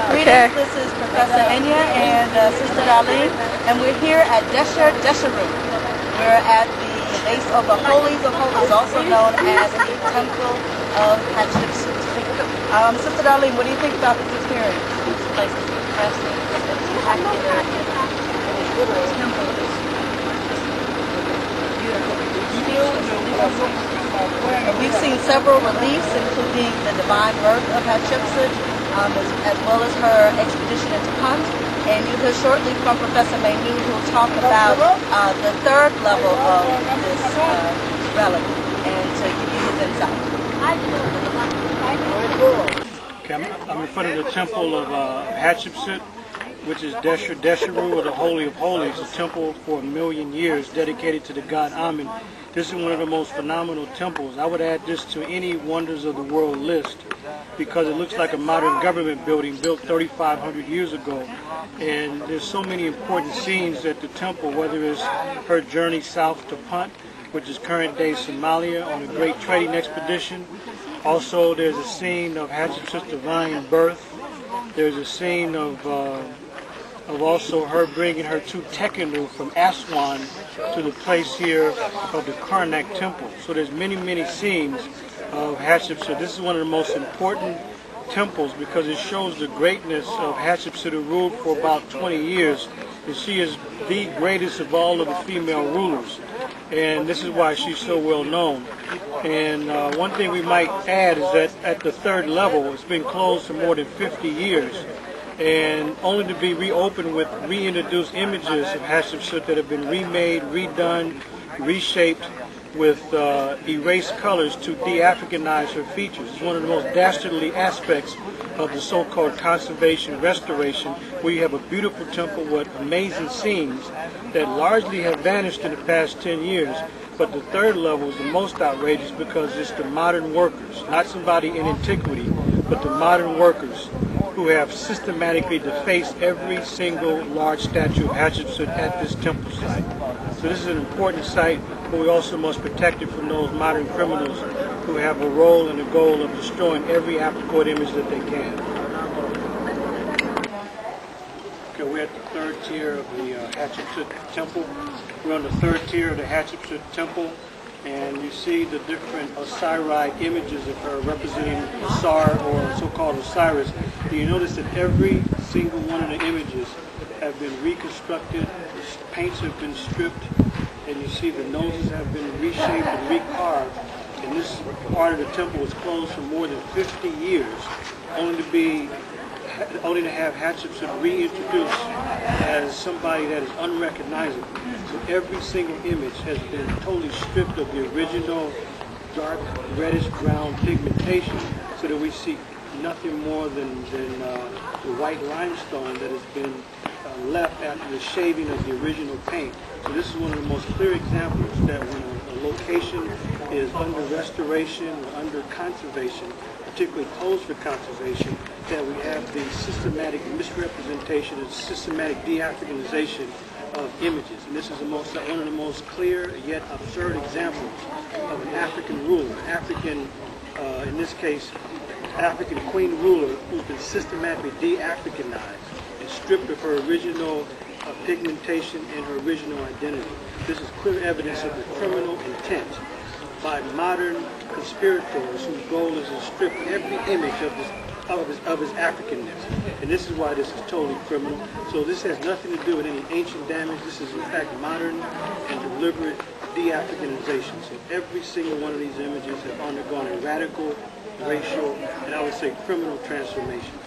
Greetings, this is Professor Enya and Sister Darlene, and we're here at Desheru. We're at the base of the Holies of Holies, also known as the Temple of Hatshepsut. Sister Darlene, what do you think about this experience? This place is interesting, it's spectacular, this temple is beautiful. We've seen several reliefs, including the divine birth of Hatshepsut, as well as her expedition into Punt. And you'll hear shortly from Professor Manu, who will talk about the third level of this relic and to give you his insight. Okay, I'm in front of the Temple of Hatshepsut, which is Desheru, or the Holy of Holies, a temple for 1,000,000 years dedicated to the god Amen. This is one of the most phenomenal temples. I would add this to any Wonders of the World list because it looks like a modern government building built 3,500 years ago. And there's so many important scenes at the temple, whether it's her journey south to Punt, which is current-day Somalia, on a great trading expedition. Also, there's a scene of Hatshepsut's divine birth. There's a scene of also her bringing her two Tekenu from Aswan to the place here of the Karnak temple. So there's many scenes of Hatshepsut. This is one of the most important temples because it shows the greatness of Hatshepsut, who ruled for about 20 years. And she is the greatest of all of the female rulers. And this is why she's so well known. And one thing we might add is that at the third level, it's been closed for more than 50 years. And only to be reopened with reintroduced images of Hatshepsut that have been remade, redone, reshaped with erased colors to de-Africanize her features. It's one of the most dastardly aspects of the so-called conservation restoration, where you have a beautiful temple with amazing scenes that largely have vanished in the past 10 years. But the third level is the most outrageous because it's the modern workers, not somebody in antiquity, but the modern workers who have systematically defaced every single large statue of Hatshepsut at this temple site. So this is an important site, but we also must protect it from those modern criminals who have a role and a goal of destroying every Apicot image that they can. Okay, we're at the third tier of the Hatshepsut temple. We're on the third tier of the Hatshepsut temple, and you see the different Osiri images of her representing Osar, or so-called Osiris. And you notice that every single one of the images have been reconstructed, the paints have been stripped, and you see the noses have been reshaped and recarved. And this part of the temple was closed for more than 50 years, only to have Hatshepsut reintroduced as somebody that is unrecognizable. So every single image has been totally stripped of the original dark reddish-brown pigmentation, so that we see nothing more than the white limestone that has been left after the shaving of the original paint. So this is one of the most clear examples that when a location is under restoration or under conservation, particularly closed for conservation, that we have the systematic misrepresentation and systematic de-Africanization of images. And this is one of the most clear yet absurd examples of an African ruler, African, in this case, African queen ruler who's been systematically de-Africanized and stripped of her original pigmentation and her original identity. This is clear evidence of the criminal intent by modern conspirators whose goal is to strip every image of his Africanness. And this is why this is totally criminal. So this has nothing to do with any ancient damage. This is in fact modern and deliberate de-Africanization. So every single one of these images have undergone a radical, racial, and I would say criminal transformation.